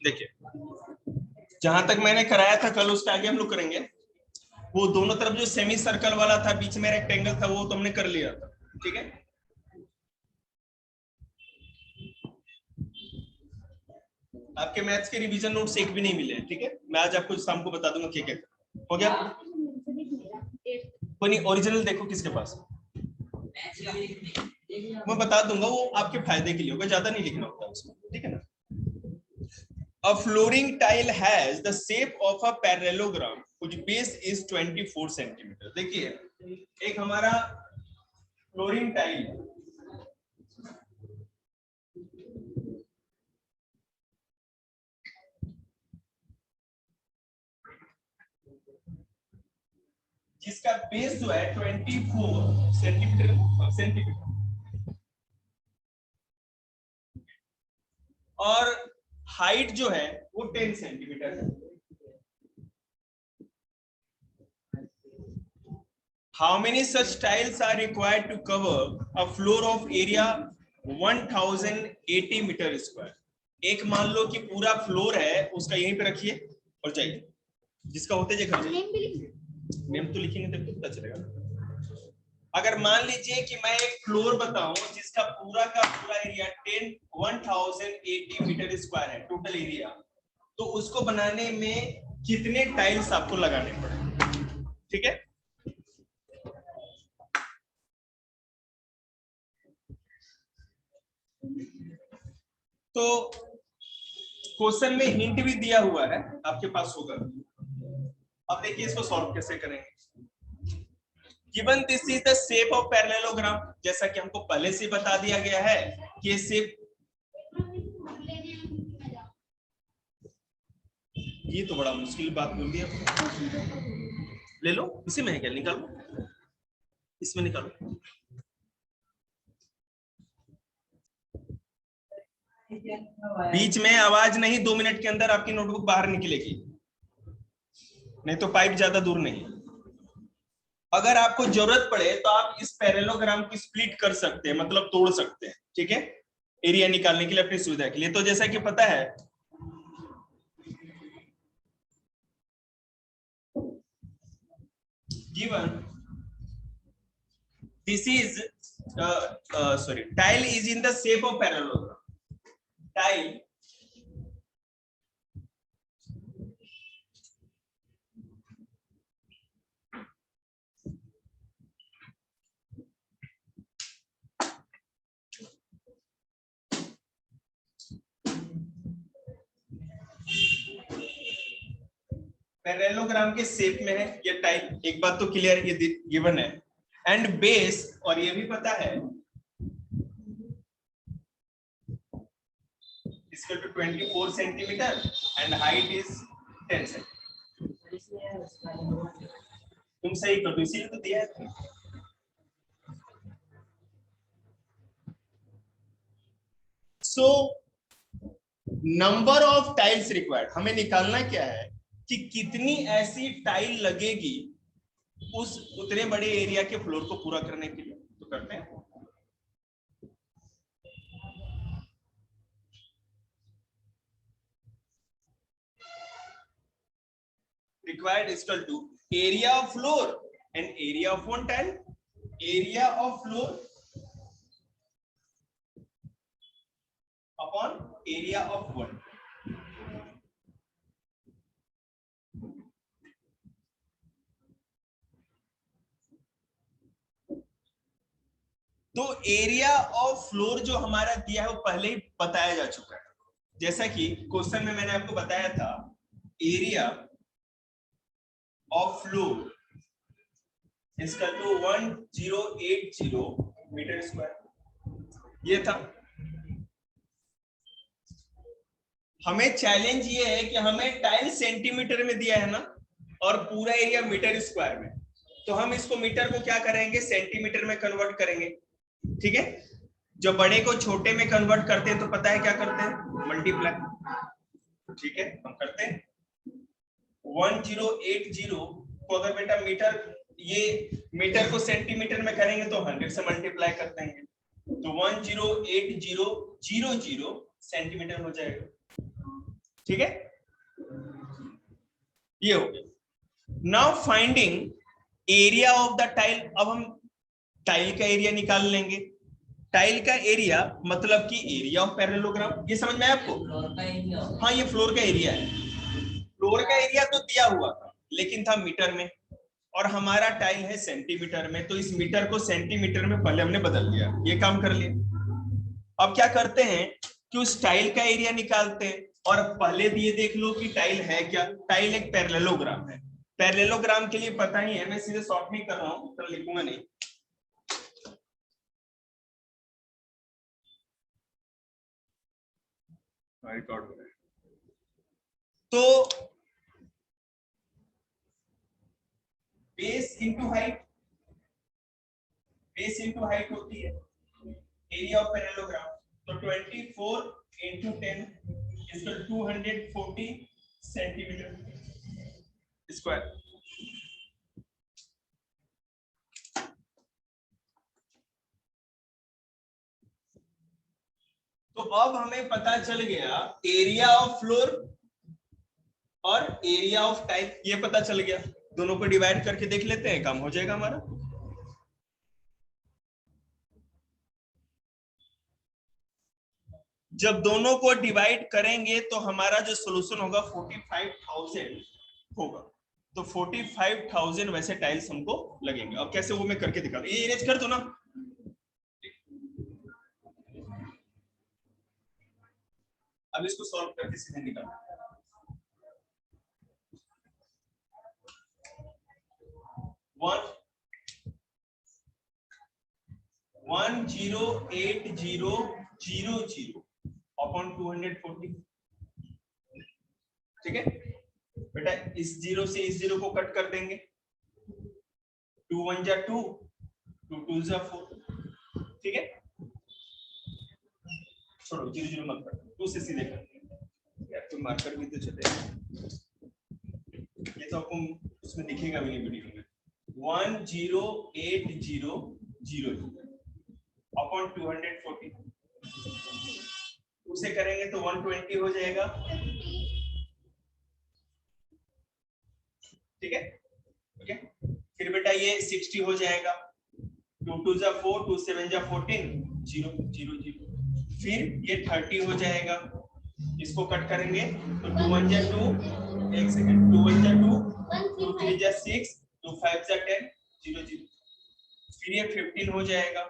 देखिए, जहां तक मैंने कराया था कल, उसके आगे हम लोग करेंगे। वो दोनों तरफ जो सेमी सर्कल वाला था, बीच में रेक्टेंगल था, वो तो हमने कर लिया था। ठीक है, आपके मैथ्स के रिवीजन नोट्स एक भी नहीं मिले। ठीक है, मैं आज आपको शाम को बता दूंगा क्या क्या हो गया। कोई नहीं, ओरिजिनल देखो किसके पास, मैं बता दूंगा, वो आपके फायदे के लिए होगा, ज्यादा नहीं लिखना होता उसमें। ठीक है ना। A flooring tile has the shape of a parallelogram whose base is 24 centimetre. देखिए, एक हमारा फ्लोरिंग टाइल, जिसका बेस जो है 24 सेंटीमीटर और हाइट जो है वो 10 सेंटीमीटर है। How many such tiles are required to cover a floor of area 1080 metre square? एक मान लो कि पूरा फ्लोर है, उसका यहीं पे रखिए और जाइए, जिसका होते जाए घर जाइए। नेम तो लिखेंगे तब तो पता चलेगा। अगर मान लीजिए कि मैं एक फ्लोर बताऊं जिसका पूरा का पूरा एरिया 1080 मीटर स्क्वायर है टोटल एरिया, तो उसको बनाने में कितने टाइल्स आपको लगाने पड़े? ठीक है, तो क्वेश्चन में हिंट भी दिया हुआ है, आपके पास होगा। अब देखिए इसको सॉल्व कैसे करेंगे। Given this is the shape of parallelogram, जैसा कि हमको पहले से बता दिया गया है कि ये शेप, ये तो बड़ा मुश्किल बात बोल दी। ले लो, इसी में है क्या, निकालो, इसमें निकालो। बीच में आवाज नहीं, 2 मिनट के अंदर आपकी नोटबुक बाहर निकलेगी, नहीं तो पाइप ज्यादा दूर नहीं। अगर आपको जरूरत पड़े तो आप इस पैरेललोग्राम की स्प्लिट कर सकते हैं, मतलब तोड़ सकते हैं। ठीक है, एरिया निकालने के लिए, अपनी सुविधा के लिए। तो जैसा कि पता है, given this is tile is in the shape of parallelogram. Tile parallelogram के शेप में है ये टाइल, एक बात तो क्लियर, ये गिवन है। एंड बेस, और ये भी पता है, इसका तो 24 centimetre and height is 10 centimetre. तुम सही कर दो, इसीलिए तो दिया है। So number of tiles required, हमें निकालना क्या है कि कितनी ऐसी टाइल लगेगी उस उतने बड़े एरिया के फ्लोर को पूरा करने के लिए। तो करते हैं, required is equal to area of floor and area of one tile, area of floor upon area of one। तो एरिया ऑफ फ्लोर जो हमारा दिया है वो पहले ही बताया जा चुका है, जैसा कि क्वेश्चन में मैंने आपको बताया था, एरिया ऑफ फ्लोर इसका तो 1080 मीटर स्क्वायर ये था। हमें चैलेंज ये है कि हमें टाइल सेंटीमीटर में दिया है ना, और पूरा एरिया मीटर स्क्वायर में, तो हम इसको मीटर को क्या करेंगे, सेंटीमीटर में कन्वर्ट करेंगे। ठीक है, जो बड़े को छोटे में कन्वर्ट करते हैं तो पता है क्या करते हैं, मल्टीप्लाई। ठीक है, हम करते हैं 1080 को अगर बेटा मीटर, ये मीटर को सेंटीमीटर में करेंगे तो 100 से मल्टीप्लाई कर देंगे, तो 108000 सेंटीमीटर हो जाएगा। ठीक है, ये हो गया। Now finding area of the tile. अब हम टाइल का एरिया निकाल लेंगे। टाइल का एरिया मतलब कि एरिया ऑफ पैरेललोग्राम, ये समझ में आया आपको? हाँ, ये फ्लोर का एरिया है। फ्लोर का एरिया तो दिया हुआ था लेकिन था मीटर में, और हमारा टाइल है सेंटीमीटर में, तो इस मीटर को सेंटीमीटर में पहले हमने बदल दिया, ये काम कर लिया। अब क्या करते हैं कि उस टाइल का एरिया निकालते हैं, और पहले ये देख लो कि टाइल है क्या। टाइल एक पैरेललोग्राम है। पैरेललोग्राम के लिए पता ही है, मैं सीधे शॉर्ट में कर रहा हूं, तो लिखूंगा नहीं। तो base into height, base into height होती है एरिया ऑफ पैरेललोग्राम। तो 24 इंटू 10 इक्वल 240 सेंटीमीटर स्क्वायर। तो अब हमें पता चल गया एरिया ऑफ फ्लोर और एरिया ऑफ टाइल, ये पता चल गया। दोनों को डिवाइड करके देख लेते हैं, काम हो जाएगा हमारा। जब दोनों को डिवाइड करेंगे तो हमारा जो सॉल्यूशन होगा 45,000 होगा। तो 45,000 वैसे टाइल्स हमको लगेंगे। अब कैसे वो मैं करके दिखा, ये इरेज कर दो ना। अब इसको सॉल्व करके सीधे निकाल। 1,080,00 अपॉन 240। ठीक है बेटा, इस जीरो से इस जीरो को कट कर देंगे। 2 1 जा 2, 2 2 जा 4। ठीक है, छोड़ो, 0 0 मत कर, 2 से सीधे कर देंगे यार। तो मार्कर भी तो चले, ये तो आपको उसमें दिखेगा भी नहीं वीडियो में। 1,080,00 अपॉन 240, उसे करेंगे तो 120 हो जाएगा। ठीक है, ओके। फिर बेटा ये 60 हो जाएगा। 2 2 जा 4, 2 7 जा 14, 0 0 0। फिर ये 30 हो जाएगा। इसको कट करेंगे तो 2 1 जा 2, एक सेकंड, 2 1 जा 2, 2 3 जा 6, 2 5 जा 10, 0 0। फिर ये 15 हो जाएगा।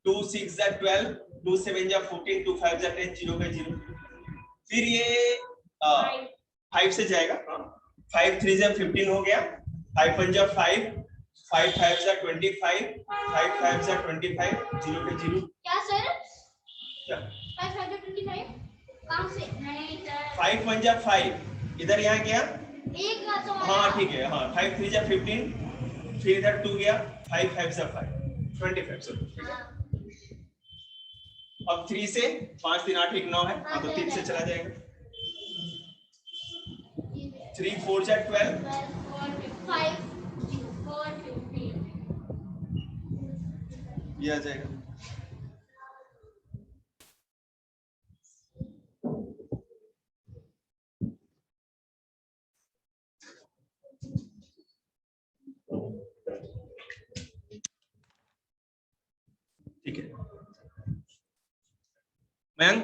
2 6 जा 12, 2 7 जा 14, 2 5 जा 10, 0 का 0। फिर ये 5 से जाएगा, 5 3 जा 15 हो गया, 5 1 जा 5, 5 5 जा 25, 5 5 जा 25, 0 का 0। क्या सर? क्या 5 5 जा 25 कहां से? नहीं सर, 5 1 जा 5 इधर यहाँ गया एक का तो, हाँ ठीक है, हाँ 5 3 जा 15, फिर इधर 2 गया, 5 5 जा 5 25। सर अब 3 से 5 3 8 1 9 है, हाँ तो 3 से चला जाएगा। 3 4 जा 12, 5 4 15 ये आ जाएगा। ठीक है मयंक,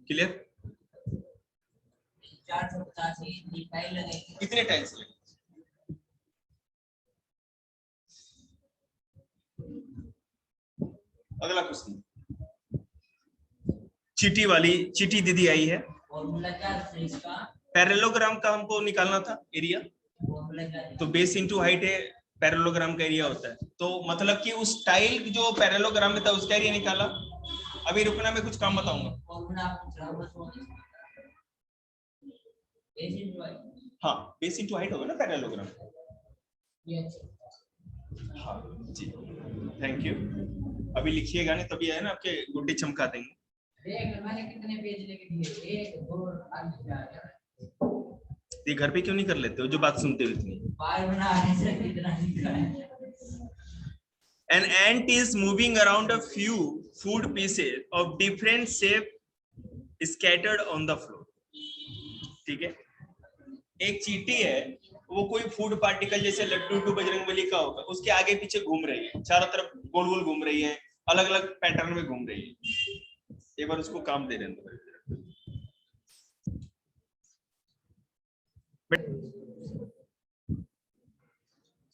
क्लियर? 450 टाइल लगेगी। कितने टाइल्स लगेंगे? अगला क्वेश्चन, चीटी वाली चीटी दीदी आई है। पैरेललोग्राम का हमको निकालना था एरिया, तो बेस इंटू हाइट है, पैरेललोग्राम का एरिया होता है। तो मतलब कि उस टाइल जो पैरेललोग्राम में था उसका एरिया निकाला। अभी रुकना, मैं कुछ काम बताऊंगा। हाँ, बेस इंटू हाइट होगा ना पैरेललोग्राम। हाँ जी, थैंक यू। अभी लिखिएगा नहीं तभी है ना, आपके गुड्डे चमका देंगे। मैंने कितने पेज लेके दिए? 1 2 3 4। ये घर पे क्यों नहीं कर लेते हो जो बात सुनते हो इतनी? An ant is moving around a few food pieces of different shape scattered on the floor. ठीक है, एक चींटी है, वो कोई फूड पार्टिकल जैसे लड्डू बजरंगबली का होगा, उसके आगे पीछे घूम रही है, चारों तरफ गोल गोल घूम रही है, अलग अलग पैटर्न में घूम रही है। एक बार उसको काम दे दें।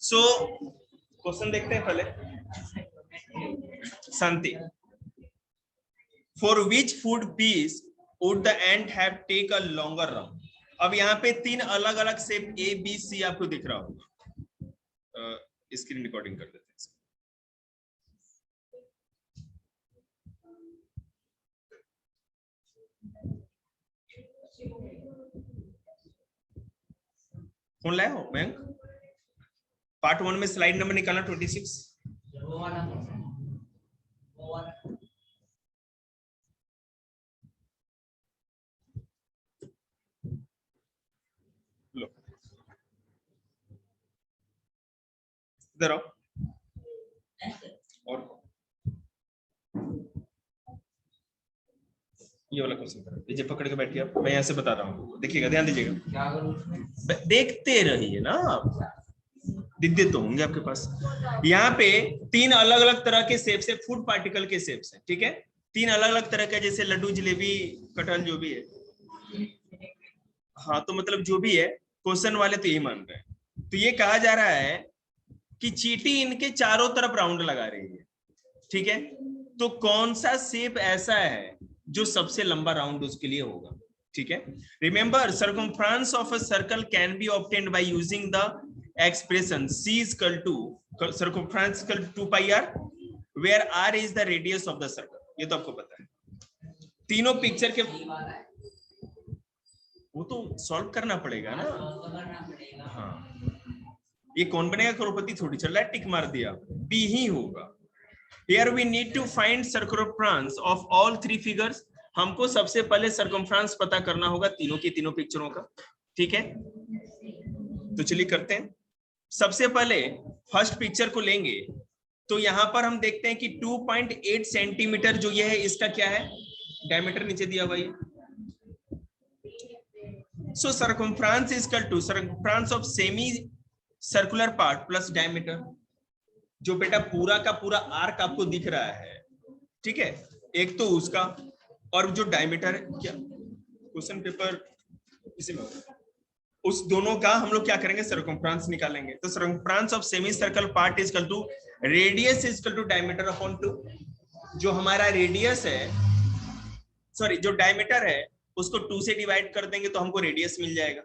सो क्वेश्चन देखते हैं पहले। शांति। For which food piece would the ant have take a longer round. अब यहाँ पे 3 अलग अलग शेप ए बी सी आपको दिख रहा होगा। स्क्रीन रिकॉर्डिंग कर देते हैं। फोन लाए हो बैंक? पार्ट 1 में स्लाइड नंबर निकालना 26। लो इधर आओ। और ये वाला क्वेश्चन करो, ये पकड़ के बैठिए आप, मैं यहाँ से बता रहा हूँ, देखिएगा, ध्यान दीजिएगा, देखते रहिए ना आप, दिखते तो होंगे आपके पास। यहाँ पे 3 अलग अलग तरह के शेप्स है, फूड पार्टिकल के शेप्स है। ठीक है, 3 अलग अलग तरह के, जैसे लड्डू, जलेबी, कटहल, जो भी है। हाँ, तो मतलब जो भी है, क्वेश्चन वाले तो यही मान रहे हैं। तो ये कहा जा रहा है कि चींटी इनके चारों तरफ राउंड लगा रही है। ठीक है, तो कौन सा शेप ऐसा है जो सबसे लंबा राउंड उसके लिए होगा। ठीक है, remember circumference of a circle can be obtained by using the expression c is equal to circumference equal to 2 pi r where r is the radius of the circle। ये तो आपको पता है। तीनों पिक्चर के वो तो सॉल्व करना पड़ेगा ना। हाँ, ये कौन बनेगा करोड़पति थोड़ी चल रहा है, टिक मार दिया, बी ही होगा। Here we need to find circumference of all 3 figures। हमको सबसे पहले circumference पता करना होगा तीनों की तीनों पिक्चरों का। ठीक है, तो चलिए करते हैं। सबसे पहले फर्स्ट पिक्चर को लेंगे, तो यहां पर हम देखते हैं कि 2.8 सेंटीमीटर जो ये है, इसका क्या है, डायमीटर नीचे दिया हुआ है। So circumference is equal to circumference of semi circular part plus diameter. जो बेटा पूरा का पूरा आर्क आपको दिख रहा है, ठीक है, एक तो उसका, और जो डायमीटर क्या क्वेश्चन पेपर इसी में, उस दोनों का हम लोग क्या करेंगे, सर्कमफ्रेंस निकालेंगे। तो circumference of semi circle part is equal to radius is equal to diameter upon 2। जो हमारा रेडियस है, सॉरी जो डायमीटर है, उसको 2 से डिवाइड कर देंगे तो हमको रेडियस मिल जाएगा।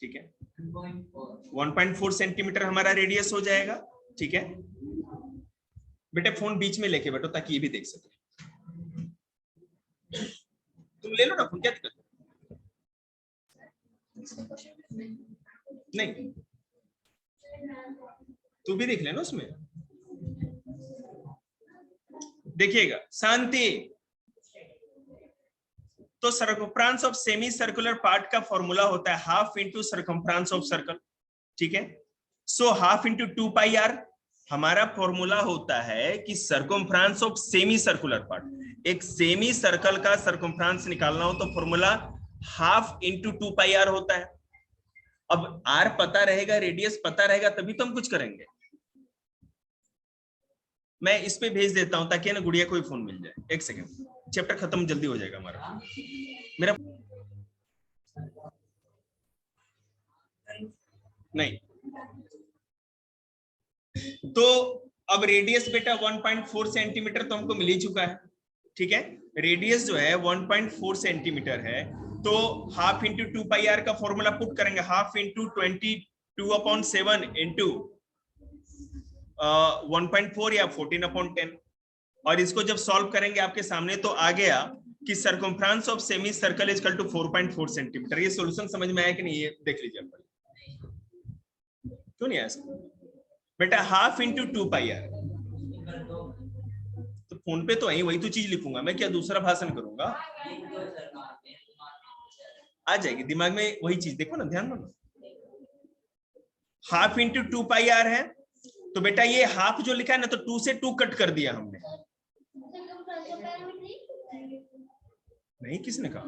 ठीक है, 1.4 सेंटीमीटर हमारा रेडियस हो जाएगा। ठीक है बेटे, फोन बीच में लेके बैठो ताकि ये भी देख सके। तुम ले लो ना फोन, क्या दिक्कत है? नहीं, तू भी देख लेना उसमें। देखिएगा शांति। तो circumference of semi circular part का फॉर्मूला होता है half into circumference of circle. ठीक है, so half into 2 pi r हमारा फॉर्मूला होता है कि circumference of semi circular part, एक सेमी सर्कल का सर्कमफ्रेंस निकालना हो तो formula half into 2 pi r होता है। अब आर पता रहेगा, रेडियस पता रहेगा, तभी तो हम कुछ करेंगे। मैं इस पे भेज देता हूं ताकि ना गुड़िया को फोन मिल जाए। एक सेकंड, चैप्टर खत्म जल्दी हो जाएगा हमारा। मेरा नहीं, तो अब रेडियस बेटा 1.4 सेंटीमीटर तो हमको मिल ही चुका है। ठीक है, रेडियस जो है 1.4 सेंटीमीटर है, तो हाफ इंटू 2 पाई आर का फॉर्मूला पुट करेंगे, हाफ इंटू 22/7 इंटू 1.4 या 14/10। और इसको जब सॉल्व करेंगे आपके सामने तो आ गया कि circumference of semi circle is equal to 4.4 centimetre. ये सॉल्यूशन समझ में आया कि नहीं, ये देख लीजिए आप। क्यों नहीं आया बेटा, हाफ इंटू 2 पाई आर, तो फोन पे तो वही तो चीज लिखूंगा मैं, क्या दूसरा भाषण करूंगा? आ जाएगी दिमाग में वही चीज, देखो ना, ध्यान दो। हाफ इंटू 2 पाई आर है, तो बेटा ये हाफ जो लिखा है ना, तो 2 से 2 कट कर दिया हमने। नहीं, किसने कहा?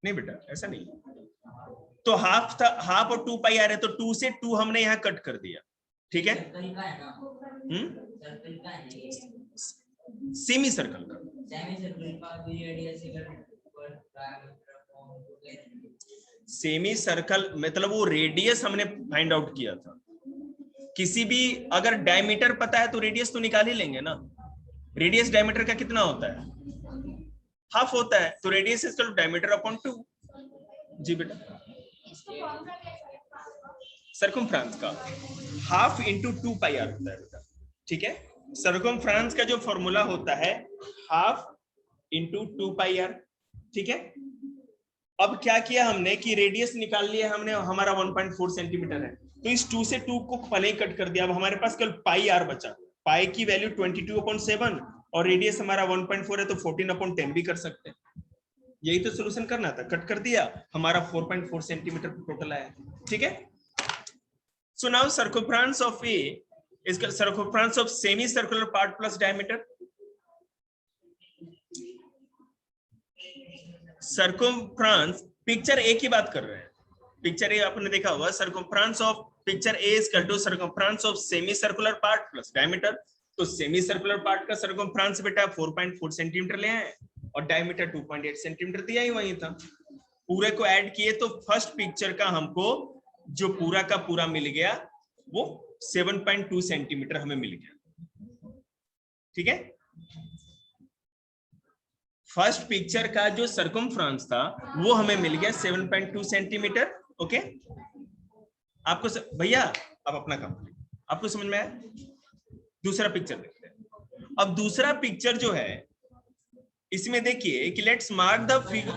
नहीं बेटा, ऐसा नहीं। तो हाफ था, हाफ और 2 पाई आ रहे, तो 2 से 2 हमने यहाँ कट कर दिया, ठीक है? सेमी सर्कल का, सेमी सर्कल मतलब वो रेडियस हमने फाइंड आउट किया था। किसी भी अगर डायमीटर पता है तो रेडियस तो निकाल ही लेंगे ना। रेडियस डायमीटर का कितना होता है? हाफ होता है, तो radius is equal to diameter upon 2। जी बेटा, सर्कमफ्रेंस का हाफ इंटू 2 पाई आर होता है बेटा, ठीक है? सर्कमफ्रेंस का जो फॉर्मूला होता है हाफ इंटू 2 पाई आर, ठीक है? अब क्या किया हमने कि रेडियस निकाल लिया हमने, हमारा 1.4 सेंटीमीटर है, तो इस 2 से 2 को पहले ही कट कर दिया। अब हमारे पास केवल पाई आर बचा। पाई की वैल्यू 22/7 और रेडियस हमारा 1.4 है, तो 14/10 भी कर सकते हैं। यही तो सोल्यूशन करना था, कट कर दिया, हमारा 4.4 सेंटीमीटर टोटल आया, ठीक है? So now circumference of A is circumference of semi circular part plus diameter. Circumference picture A की बात कर रहे हैं। पिक्चर ए आपने देखा होगा, circumference of picture A is equal to circumference of semi circular part plus diameter. तो semi circular part का सर्कमफ्रेंस बेटा 4.4 सेंटीमीटर ले आए और डायमीटर 2.8 सेंटीमीटर दिया ही वही था। पूरे को ऐड किए तो फर्स्ट पिक्चर का हमको जो पूरा का पूरा मिल गया वो 7.2 सेंटीमीटर हमें मिल गया, ठीक है? फर्स्ट पिक्चर का जो सर्कमफ्रेंस था वो हमें मिल गया 7.2 सेंटीमीटर। ओके, आपको भैया आप अपना काम करिए, आपको समझ में आया? दूसरा पिक्चर देखते हैं। अब दूसरा पिक्चर जो है इसमें देखिए कि लेट्स मार्क द फिगर।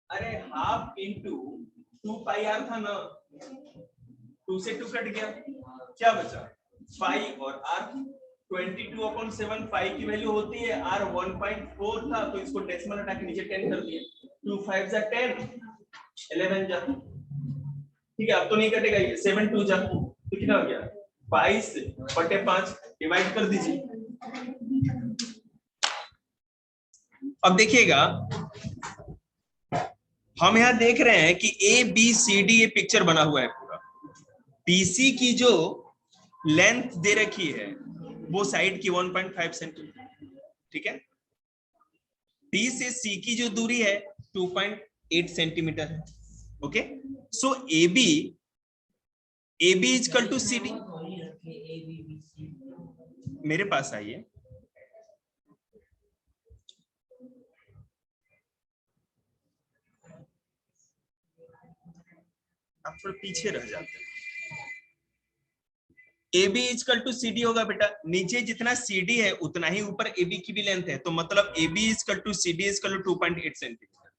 अरे हाफ इंटू 2 पाई आर था ना, 2 से 2 कट गया, क्या बचा? पाई और आर। 22/7 पाई की वैल्यू होती है, आर 1.4 था, तो इसको डेसिमल हटा के नीचे 10 कर दिए। 2 5 जा 10, 11 जा, ठीक है? अब तो नहीं कटेगा ये, 7 2 जा, तो कितना हो गया? 22/5 डिवाइड कर दीजिए। अब देखिएगा, हम यहां देख रहे हैं कि ए बी सी डी ये पिक्चर बना हुआ है पूरा। बीसी की जो लेंथ दे रखी है वो साइड की 1.5 सेंटीमीटर, ठीक है? डी से सी की जो दूरी है 2.8 सेंटीमीटर है। Okay, so A B is equal to C D. मेरे पास आइए, आप थोड़ा पीछे रह जाते हैं। A B is equal to C D होगा बेटा, नीचे जितना सी डी है उतना ही ऊपर ए बी की भी लेंथ है, तो मतलब A B is equal to C D is equal to 2.8 centimetre.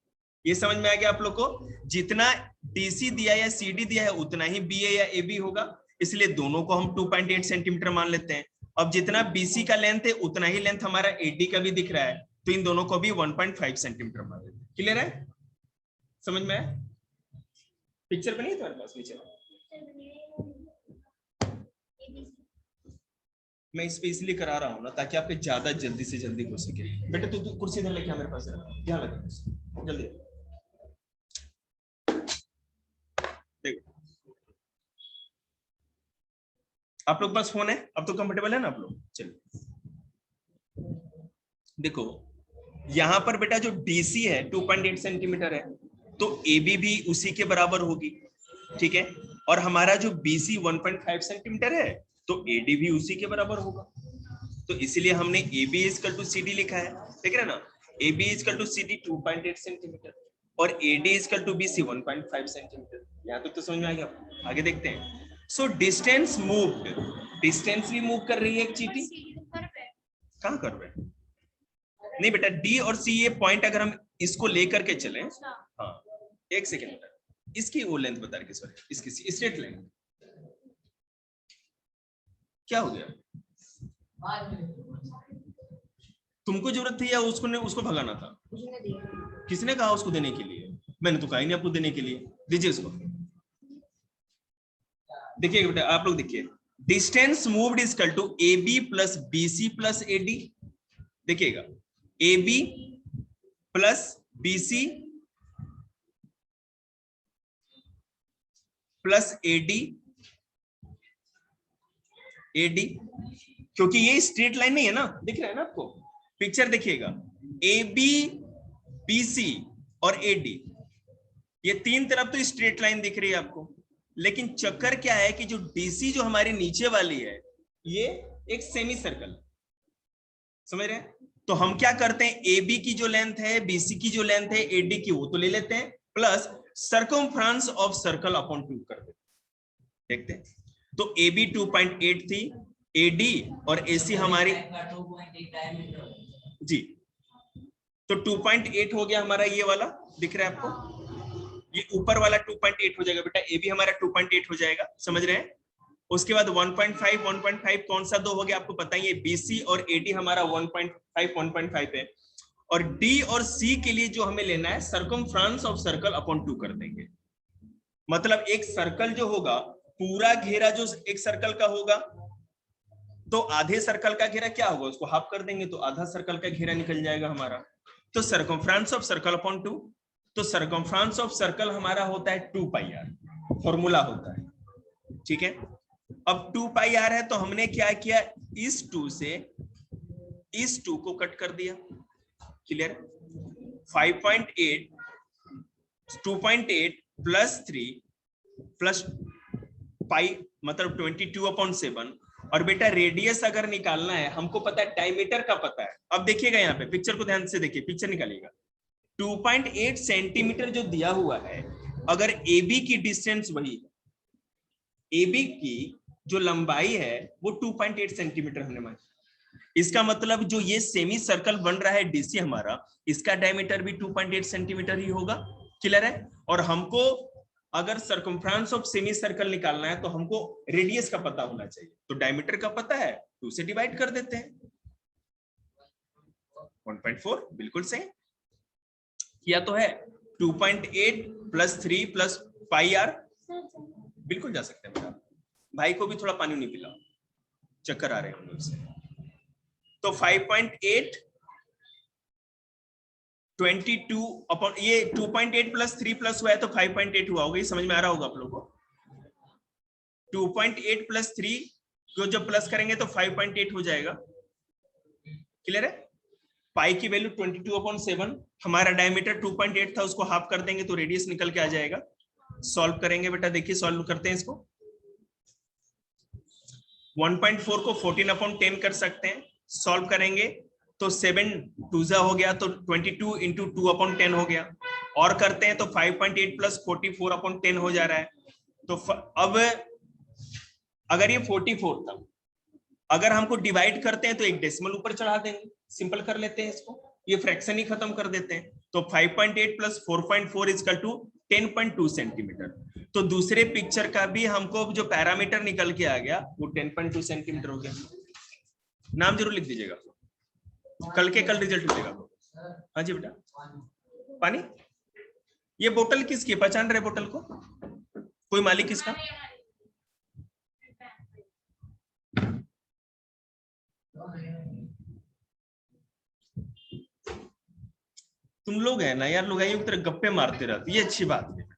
ये समझ में आ गया आप लोग को? जितना डीसी दिया या सी डी दिया है उतना ही बी ए या ए बी होगा, इसलिए दोनों को हम 2.8 सेंटीमीटर मान लेते हैं। अब जितना बीसी का लेंथ है उतना ही लेंथ हमारा एडी का भी दिख रहा है, तो इन दोनों को भी 1.5 सेंटीमीटर मान लेते हैं। क्लियर है? समझ में आया? पिक्चर बनी है तुम्हारे पास नीचे? मैं इस पे इसलिए करा रहा हूँ ना ताकि आपके ज्यादा जल्दी से जल्दी हो सके। बेटा तू कुर्सी इधर लेके आ मेरे पास, यहाँ लगा जल्दी। देखो आप लोग पास फोन है, अब तो कंफर्टेबल है ना आप लोग? चलिए देखो, यहाँ पर बेटा जो डीसी है 2.8 सेंटीमीटर है, तो एबी भी उसी के बराबर होगी, ठीक है? और हमारा जो बीसी 1.5 सेंटीमीटर है, तो एडी भी उसी के बराबर होगा। तो इसीलिए हमने AB इजकल टू CD लिखा है, देख रहे ना? AB is equal to CD 2.8 centimetre और AD is equal to BC 1.5 centimetre. यहाँ तक तो समझ में आ गया? आगे देखते हैं। सो डिस्टेंस मूव्ड, डिस्टेंस भी मूव कर रही है एक चीटी। कहाँ कर रहे हैं? नहीं बेटा, D और C ये पॉइंट अगर हम इसको लेकर के चलें, हाँ एक सेकेंड, इसकी वो लेंथ बता रही, सॉरी इसकी स्ट्रेट लाइन क्या हो गया? तुमको जरूरत थी या उसको ने उसको भगाना था? किसने कहा उसको देने के लिए? मैंने तो कहा ही नहीं आपको देने के लिए। दीजिए उसको, देखिए बेटा, आप लोग देखिए, distance moved is equal to A B plus B C plus A D. देखिएगा, A B plus B C plus A D, A D, क्योंकि ये स्ट्रेट लाइन नहीं है ना, दिख रहा है ना आपको, पिक्चर देखिएगा, ए बी बी सी और ए डी, ये तीन तरफ तो स्ट्रेट लाइन दिख रही है आपको, लेकिन चक्कर क्या है कि जो डीसी जो हमारी नीचे वाली है, ये एक सेमी सर्कल, समझ रहे हैं? तो हम क्या करते हैं, ए बी की जो लेंथ है, बीसी की जो लेंथ है, ए डी की, वो तो ले लेते हैं, plus circumference of circle upon 2 कर देते हैं। देखते हैं, तो ए बी 2.8 थी, ए डी और ए सी हमारी जी, तो 2.8 हो गया हमारा, ये वाला दिख रहा है आपको, ये ऊपर वाला 2.8 हो जाएगा बेटा, ए बी हमारा 2.8 हो जाएगा, समझ रहे हैं? उसके बाद 1.5 कौन सा दो हो गया आपको पता ही है, बीसी और एडी हमारा 1.5 है, और डी और सी के लिए जो हमें लेना है, सर्कमफ्रेंस ऑफ सर्कल अपॉन 2 कर देंगे। मतलब एक सर्कल जो होगा, पूरा घेरा जो एक सर्कल का होगा, तो आधे सर्कल का घेरा क्या होगा, उसको हाफ कर देंगे तो आधा सर्कल का घेरा निकल जाएगा हमारा। तो सर्कमफ्रेंस ऑफ सर्कल अपॉन 2, तो सर्कमफ्रेंस ऑफ सर्कल हमारा होता है 2 पाई आर, फॉर्मूला होता है, ठीक है? अब 2 पाई आर है, तो हमने क्या किया, इस 2 से इस 2 को कट कर दिया, क्लियर? 5.8 2.8 प्लस 3 प्लस पाई मतलब 22/7, और बेटा रेडियस अगर निकालना है, हमको पता है डायमीटर का पता है। अब देखिएगा यहाँ पे पिक्चर को ध्यान से देखिए, पिक्चर निकालिएगा, 2.8 सेंटीमीटर जो दिया हुआ है, अगर ए बी की डिस्टेंस वही है, ए बी की जो लंबाई है वो 2.8 सेंटीमीटर हमने मानी, इसका मतलब जो ये सेमी सर्कल बन रहा है डीसी हमारा, इसका डायमीटर भी 2.8 सेंटीमीटर ही होगा, क्लियर है? और हमको अगर सर्कमफ्रेंस ऑफ सेमी सर्कल निकालना है, तो हमको रेडियस का पता होना चाहिए, तो डायमीटर का पता है, 2 से डिवाइड कर देते हैं, 1.4, बिल्कुल सही किया तो है। 2.8 प्लस 3 प्लस पाई आर, बिल्कुल जा सकते हैं बेटा। भाई को भी थोड़ा पानी नहीं पिलाओ, चक्कर आ रहे हैं उससे। तो 5.8 22 अपॉन ये 2.8 प्लस 3 प्लस हुआ है, तो 5.8 हुआ होगा, ये समझ में आ रहा होगा आप लोगों को। 2.8 प्लस 3 को जब प्लस करेंगे तो 5.8 हो जाएगा, क्लियर है? पाई की वैल्यू 22/7, हमारा डायमीटर 2.8 था, उसको हाफ कर देंगे तो रेडियस निकल के आ जाएगा। सॉल्व करेंगे बेटा, देखिए सॉल्व करते हैं इसको। 1.4 को 14/10 कर सकते हैं, सॉल्व करेंगे तो 7 2 हो गया, तो 22 × 2/10 हो गया, और करते हैं तो 5.8 प्लस 44/10 हो जा रहा है। तो अब अगर ये 44 था, अगर हमको डिवाइड करते हैं तो एक डेसिमल ऊपर चढ़ा देंगे, सिंपल कर लेते हैं इसको, ये फ्रैक्शन ही खत्म कर देते हैं। तो 5.8 प्लस 4.4 इक्वल टू 10.2 सेंटीमीटर। तो दूसरे पिक्चर का भी हमको जो पैरामीटर निकल के आ गया वो 10.2 सेंटीमीटर हो गया। नाम जरूर लिख दीजिएगा, कल के कल रिजल्ट मिलेगा। हाँ जी बेटा, पानी। ये बोतल किसकी, पहचान रहे बोतल को? कोई मालिक किसका? तुम लोग है ना यार, लोग की तरह गप्पे मारते रहते, ये अच्छी बात है।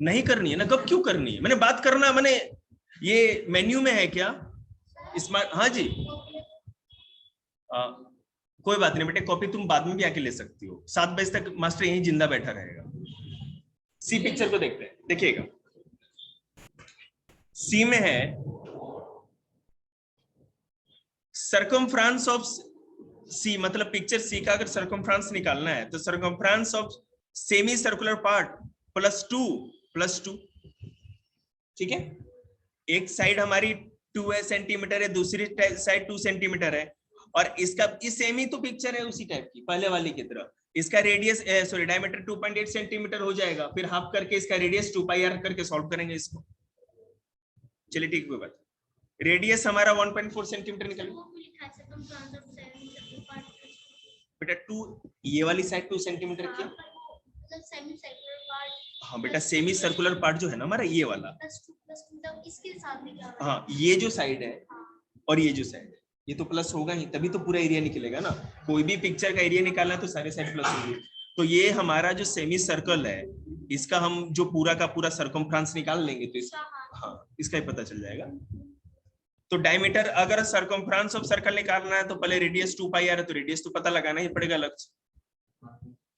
नहीं करनी है ना, गप क्यों करनी है? मैंने बात करना, मैंने ये मेन्यू में है क्या स्मार्ट? हाँ जी, कोई बात नहीं बेटे, कॉपी तुम बाद में भी आके ले सकती हो, 7 बजे तक मास्टर यहीं जिंदा बैठा रहेगा। सी पिक्चर को देखते हैं, देखिएगा सी में है सर्कमफ्रेंस ऑफ सी, मतलब पिक्चर सी का अगर सर्कमफ्रेंस निकालना है तो circumference of semi circular part +2 ठीक है? एक साइड हमारी 2 सेंटीमीटर है, दूसरी साइड 2 सेंटीमीटर है, और इसका इस सेमी तो पिक्चर है उसी टाइप की पहले वाली की तरह। इसका रेडियस डायमीटर 2.8 सेंटीमीटर हो जाएगा, फिर हाफ करके इसका रेडियस 2πr करके सॉल्व करेंगे इसको। चलिए ठीक, कोई बात। रेडियस हमारा 1.4 सेंटीमीटर निकलेगा बेटा। 2 ये वाली साइड 2 सेंटीमीटर की, हाँ बेटा, सेमी सर्कुलर पार्ट जो है ना हमारा ये वाला, इसके साथ में क्या, हाँ ये जो साइड है और ये जो साइड है, ये तो प्लस होगा ही, तभी तो पूरा एरिया निकलेगा ना। कोई भी पिक्चर का एरिया निकालना है तो सारे साइड प्लस होंगे। तो ये हमारा जो सेमी सर्कल है, इसका हम जो पूरा का पूरा सर्कमफ्रेंस निकाल लेंगे तो हाँ इसका ही पता चल जाएगा। तो डायमीटर, अगर सर्कमफ्रेंस ऑफ सर्कल निकालना है तो पहले रेडियस 2 पाई आ रहा है, तो रेडियस तो पता लगाना ही पड़ेगा अलग से,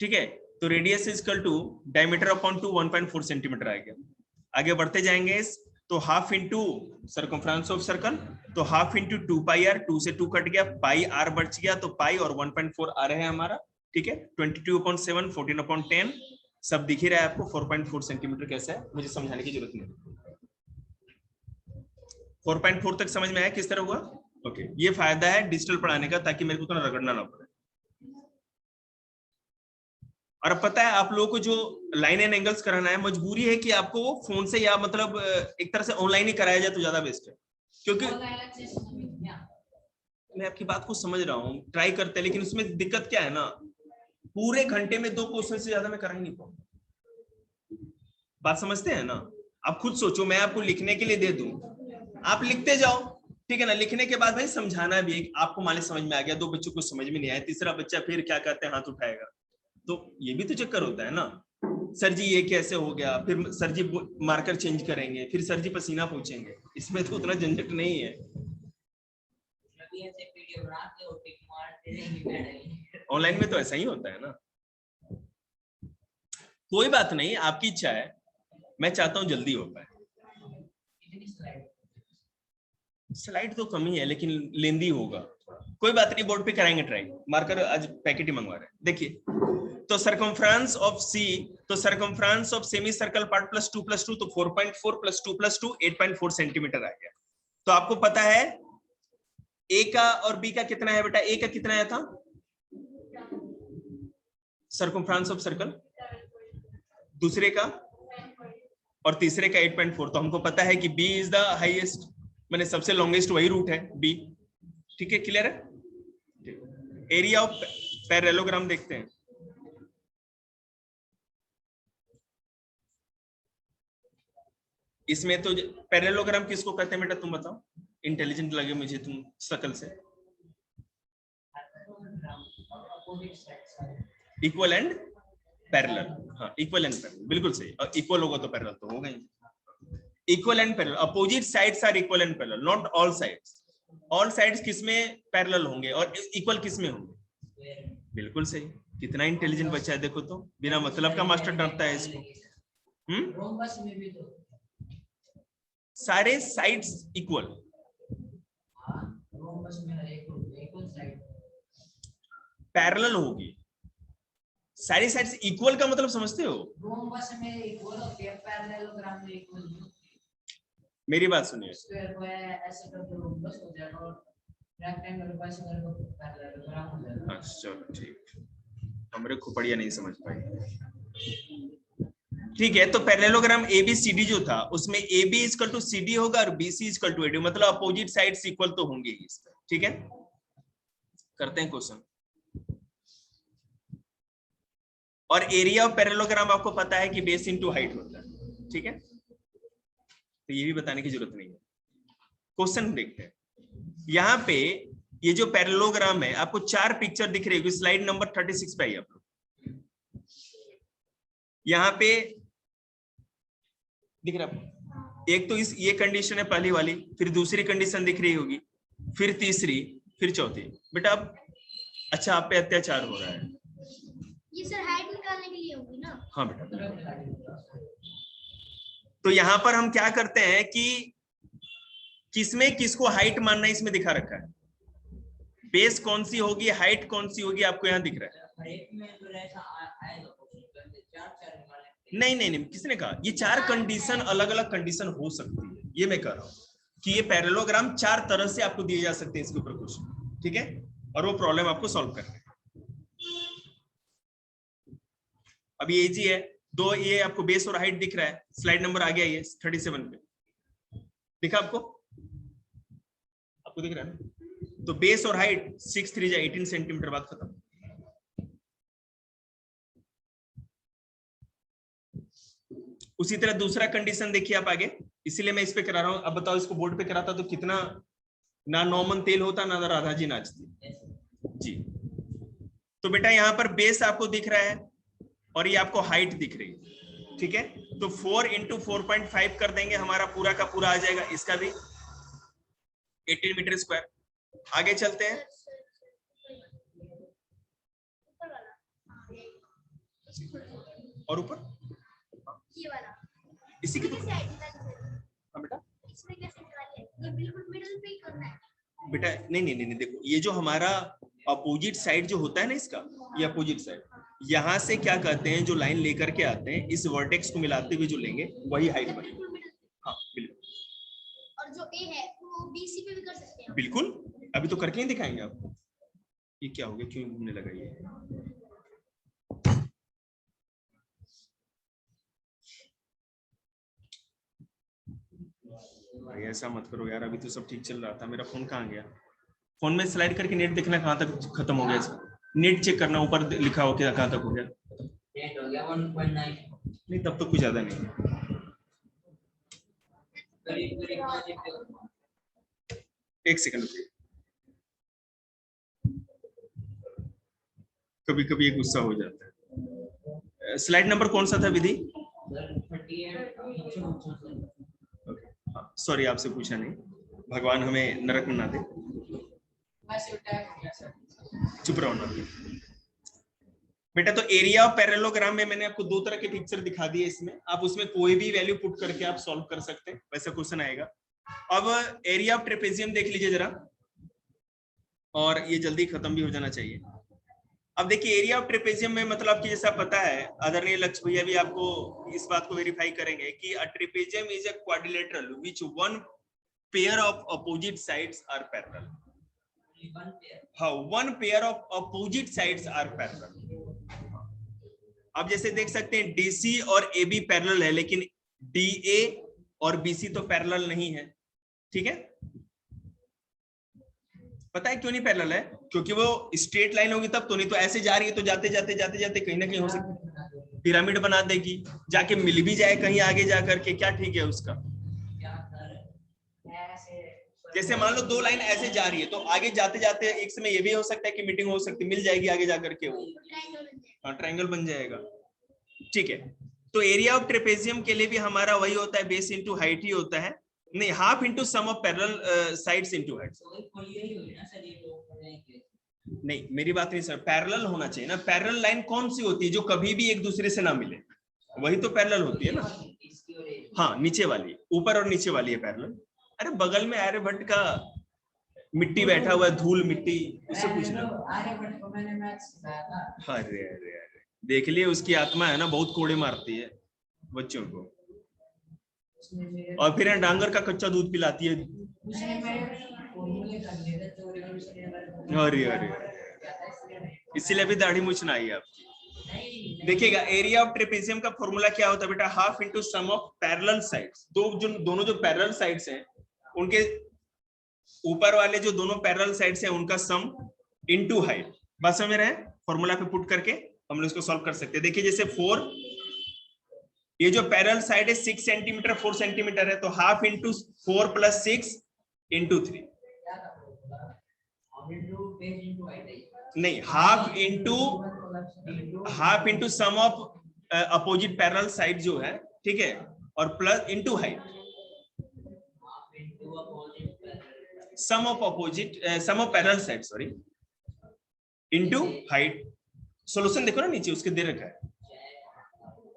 ठीक है। तो radius is equal to diameter upon 2, 1.4 centimetre आ गया। आगे बढ़ते जाएंगे, तो half into circumference of circle, तो हाफ इंटू 2 पाई आर, 2 से 2 कट गया, पाई आर बच गया, तो पाई और 1.4 आ रहे हैं हमारा, ठीक है। 22/7, 14/10 सब दिख ही रहा है आपको। 4.4 सेंटीमीटर कैसा है मुझे समझाने की जरूरत नहीं। 4.4 तक समझ में आया किस तरह हुआ? ओके, ये फायदा है डिजिटल पढ़ाने का, ताकि मेरे को तो रगड़ना ना पड़े। और अब पता है आप लोगों को जो लाइन एंड एंगल्स कराना है, मजबूरी है कि आपको वो फोन से या मतलब एक तरह से ऑनलाइन ही कराया जाए तो ज्यादा बेस्ट है, क्योंकि मैं आपकी बात को समझ रहा हूँ, ट्राई करते हैं, लेकिन उसमें दिक्कत क्या है ना, पूरे घंटे में 2 क्वेश्चन से ज्यादा मैं करा ही नहीं पाऊंगा। बात समझते हैं ना? आप खुद सोचो, मैं आपको लिखने के लिए दे दूं, आप लिखते जाओ, ठीक है ना। लिखने के बाद भाई समझाना भी, आपको मान समझ में आ गया, 2 बच्चों को समझ में नहीं आया, तीसरा बच्चा फिर क्या कहते हैं हाथ उठाएगा, तो ये भी तो चक्कर होता है ना। सर जी ये कैसे हो गया, फिर सर जी मार्कर चेंज करेंगे, फिर सर जी पसीना पूछेंगे, इसमें तो उतना झंझट नहीं है। ऑनलाइन में तो ऐसा ही होता है ना। कोई बात नहीं, आपकी इच्छा है, मैं चाहता हूं जल्दी हो पाए। स्लाइड तो कम ही है, लेकिन लेंदी होगा, कोई बात नहीं, बोर्ड पे कराएंगे ट्राई। मार्कर आज पैकेट ही मंगवा रहे हैं। देखिए, तो सर्कमफ्रेंस ऑफ सी, तो circumference of semi circle part plus 2 तो 4.4 प्लस 2 प्लस 2 8.4 सेंटीमीटर आ गया। तो आपको पता है ए का और बी का कितना है बेटा? ए का कितना आया था सर्कमफ्रेंस ऑफ सर्कल, दूसरे का और तीसरे का 8.4। तो हमको पता है कि बी इज द हाईएस्ट, मैंने सबसे लॉन्गेस्ट वही रूट है बी, ठीक है, क्लियर है। एरिया ऑफ पैरेललोग्राम देखते हैं। इसमें तो पैरेललोग्राम किसको कहते हैं बेटा, तुम बताओ, इंटेलिजेंट लगे मुझे तुम शकल से। इक्वल एंड पैरेलल, हाँ इक्वल एंड पैरेलल, बिल्कुल सही। और इक्वल होगा तो पैरेलल तो होगा ही। Equal and parallel, opposite sides are equal and parallel, not all sides. All sides किसमें पैरेलल होंगे और इक्वल किसमें होंगे? बिल्कुल सही। कितना इंटेलिजेंट बच्चा है देखो, तो बिना मतलब का मास्टर डरता है इसको। सारे साइड्स इक्वल, पैरेलल होगी, सारी साइड्स इक्वल का मतलब समझते हो? मेरी बात सुनिए, चलो ठीक, हमारे खोपड़िया नहीं समझ पाई, ठीक है। तो पैरेललोग्राम ABCD जो था, उसमें AB इक्वल टू CD होगा और BC इक्वल टू AD, मतलब अपोजिट साइड्स इक्वल तो होंगे ही इसमें, ठीक है। करते हैं क्वेश्चन। और एरिया ऑफ पैरेललोग्राम आपको पता है कि बेस इनटू हाइट होता है, ठीक है, तो ये भी बताने की जरूरत नहीं है। क्वेश्चन देखते हैं। यहाँ पे ये जो पैरेललोग्राम है, आपको 4 पिक्चर दिख रही होगी, स्लाइड नंबर 36 पे आइए आप लोग। यहाँ पे दिख रहा है, एक तो इस ये कंडीशन है पहली वाली, फिर दूसरी कंडीशन दिख रही होगी, फिर तीसरी, फिर चौथी। बेटा अब अच्छा आप पे अत्याचार हो रहा है, ये सर हाइट निकालने के लिए होगी ना? हाँ बेटा। तो यहाँ पर हम क्या करते हैं कि किसमें किसको हाइट मानना है, इसमें दिखा रखा है। बेस कौन सी होगी, हाइट कौन सी होगी, आपको यहाँ दिख रहा है। नहीं नहीं नहीं, किसने कहा? ये 4 कंडीशन अलग अलग कंडीशन हो सकती है, ये मैं कह रहा हूँ कि ये पैरेललोग्राम 4 तरह से आपको दिए जा सकते हैं इसके ऊपर क्वेश्चन, ठीक है, और वो प्रॉब्लम आपको सॉल्व करना है। अब ये इजी है, 2 ये आपको बेस और हाइट दिख रहा है, स्लाइड नंबर आ गया ये 37 पे, दिखा आपको? आपको दिख रहा है ना? तो बेस और हाइट 6 3 18 सेंटीमीटर, बात खत्म। उसी तरह दूसरा कंडीशन देखिए आप आगे, इसीलिए मैं इस पे करा रहा हूं। अब बताओ इसको बोर्ड पे कराता तो कितना ना नॉर्मल तेल होता ना राधा जी नाचती जी। तो बेटा यहाँ पर बेस आपको दिख रहा है और ये आपको हाइट दिख रही है, ठीक है। तो 4 × 4.5 कर देंगे, हमारा पूरा का पूरा आ जाएगा, इसका भी 18 मीटर स्क्वायर। आगे चलते हैं, और ऊपर ये वाला इसी के कैसे आइडेंटिफाई करें? हाँ बेटा, इसमें कैसे निकालें? ये बिल्कुल मिडिल पे ही करना है बेटा नहीं, देखो ये जो हमारा अपोजिट साइड जो होता है ना इसका, ये अपोजिट साइड, यहाँ से क्या कहते हैं, जो लाइन लेकर के आते हैं इस वर्टेक्स को मिलाते हुए जो लेंगे वही हाइट बनेगी। बिल्कुल मिडिल पे। हाँ बिल्कुल, और जो ए है वो बीसी पे भी कर सकते हैं। बिल्कुल, अभी तो करके ही दिखाएंगे आपको। ये क्या हो गया, क्यों घूमने लगा ये? भाई ऐसा मत करो यार, अभी तो सब ठीक चल रहा था। मेरा फोन कहाँ गया? फोन में स्लाइड करके नेट देखना कहाँ तक खत्म हो गया इसका, नेट चेक करना, ऊपर लिखा हो क्या कहाँ तक हो गया। नेट हो गया 1.9। नहीं तब तो कुछ ज्यादा नहीं है। एक सेकंड रुकिए, कभी कभी ये गुस्सा हो जाता है। स्लाइड नंबर कौन सा था विधि? सॉरी आपसे पूछा नहीं, भगवान हमें नरक में ना दे। चुप रहो ना बेटा। तो एरिया ऑफ पैरेललोग्राम में मैंने आपको दो तरह के पिक्चर दिखा दिए, इसमें आप उसमें कोई भी वैल्यू पुट करके आप सॉल्व कर सकते हैं, वैसा क्वेश्चन आएगा। अब एरिया ऑफ ट्रेपेजियम देख लीजिए जरा, और ये जल्दी खत्म भी हो जाना चाहिए। अब देखिए एरिया ऑफ ट्रेपेजियम में मतलब आपकी जैसा पता है, आदरणीय लक्ष्य भैया भी आपको इस बात को वेरीफाई करेंगे कि a trapezium is a quadrilateral which one pair of opposite sides are parallel. हाँ, one pair of opposite sides are parallel. आप जैसे देख सकते हैं डीसी और एबी पैरेलल है, लेकिन डीए और बीसी तो पैरेलल नहीं है, ठीक है। पता है क्यों नहीं पैरेलल है? क्योंकि वो स्ट्रेट लाइन होगी तब तो, नहीं तो ऐसे जा रही है तो जाते जाते जाते जाते कहीं ना कहीं हो सकता है पिरामिड बना देगी, जाके मिल भी जाए कहीं आगे जा करके, क्या ठीक है उसका। जैसे मान लो दो लाइन ऐसे जा रही है तो आगे जाते जाते एक समय ये भी हो सकता है कि मीटिंग हो सकती है, मिल जाएगी आगे जाकर के वो, हाँ ट्रायंगल बन जाएगा, ठीक है। तो एरिया ऑफ ट्रेपेजियम के लिए भी हमारा वही होता है, बेस इंटू हाइट ही होता है, नहीं half into sum of parallel sides into height. नहीं मेरी बात नहीं सर, पैरेलल होना चाहिए ना। पैरेलल लाइन कौन सी होती है जो कभी भी एक दूसरे से ना मिले, वही तो पैरेलल होती है ना। हाँ नीचे वाली, ऊपर और नीचे वाली है पैरेलल। अरे बगल में आर्यभट्ट का मिट्टी बैठा हुआ है, धूल मिट्टी, उससे पूछना। अरे अरे अरे देख लिए, उसकी आत्मा है ना बहुत कोड़े मारती है बच्चों को, और फिर डांगर का कच्चा दूध पिलाती है। अरे अरे इसीलिए भी दाढ़ी मूछ ना आई आपकी। देखिएगा एरिया ऑफ ट्रेपेजियम का फॉर्मूला क्या होता है बेटा, half into sum of parallel sides. दोनों जो पैरेलल साइड्स हैं उनके ऊपर वाले जो दोनों पैरेलल साइड्स हैं उनका सम इनटू हाइट। बात समझ रहे हैं? फॉर्मूला पे पुट करके हम लोग इसको सॉल्व कर सकते हैं। देखिए जैसे 4, ये जो पैरेलल साइड है 6 सेंटीमीटर 4 सेंटीमीटर है, तो हाफ इंटू 4 + 6 इंटू 3, नहीं half into sum of opposite parallel side जो है, ठीक है, और plus into height, sum of parallel side sorry into height. Solution देखो ना नीचे उसके दे रखा है,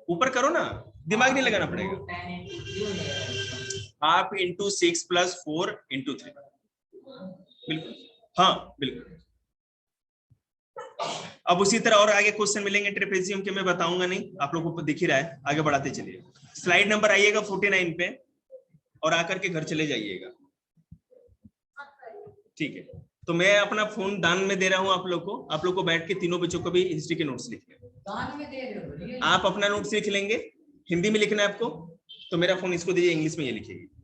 ऊपर करो ना, दिमाग नहीं लगाना पड़ेगा। हाफ इंटू 6 + 4 इंटू 3, बिल्कुल हाँ बिल्कुल। अब उसी तरह और आगे क्वेश्चन मिलेंगे ट्रेपेजियम के, मैं बताऊंगा नहीं, आप लोगों को दिख ही रहा है, आगे बढ़ाते चलिए। स्लाइड नंबर आइएगा 49 पे और आकर के घर चले जाइएगा, ठीक है। तो मैं अपना फोन दान में दे रहा हूं आप लोग को बैठ के तीनों बच्चों को भी हिस्ट्री के नोट्स लिखने। दान में दे रहे हो? आप अपना नोट्स लिख लेंगे, हिंदी में लिखना है आपको, तो मेरा फोन इसको दीजिए, इंग्लिश में ये लिखिएगा।